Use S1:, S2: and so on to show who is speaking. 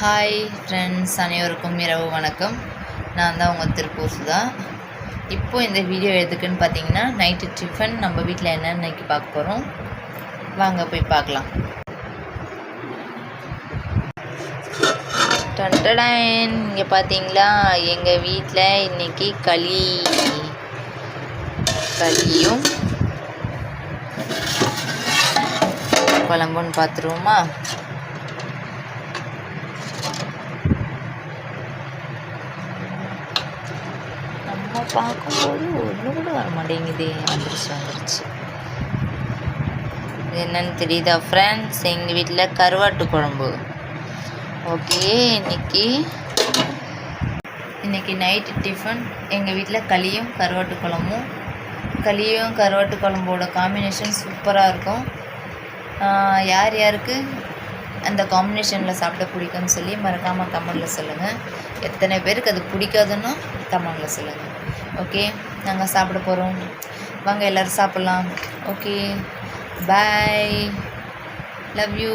S1: Hi friends, அனைவருக்கும் இரவு வணக்கம். நான் தான் உங்கள் திருப்பூர் சுதா. இப்போது இந்த வீடியோ எதுக்குன்னு பார்த்தீங்கன்னா, நைட்டு டிஃபன் நம்ம வீட்டில் என்னென்னு இன்றைக்கி பார்க்க போகிறோம். வாங்க போய் பார்க்கலாம். டன்டடைன், இங்கே பார்த்தீங்களா, எங்கள் வீட்டில் இன்றைக்கி களியும் குழம்புன்னு பார்த்துருவோமா. நம்ம பார்க்கும்போது ஒன்று கூட வர மாட்டேங்குது. வந்துருச்சு. இது என்னன்னு தெரியுதா ஃப்ரெண்ட்ஸ்? எங்கள் வீட்டில் கருவாட்டு குழம்பு. ஓகே, இன்னைக்கு நைட்டு டிஃபன் எங்கள் வீட்டில் களியும் கருவாட்டு குழம்பும். களியும் கருவாட்டு குழம்போட காம்பினேஷன் சூப்பராக இருக்கும். யார் யாருக்கு அந்த காம்பினேஷனில் சாப்பிட பிடிக்கும்னு சொல்லி மறக்காமல் கமெண்டில் சொல்லுங்கள். எத்தனை பேருக்கு அது பிடிக்காதுன்னு கமெண்டில் சொல்லுங்கள். ஓகே, நாங்கள் சாப்பிட போகிறோம். வாங்க எல்லோரும் சாப்பிட்லாம். Okay, bye, love you.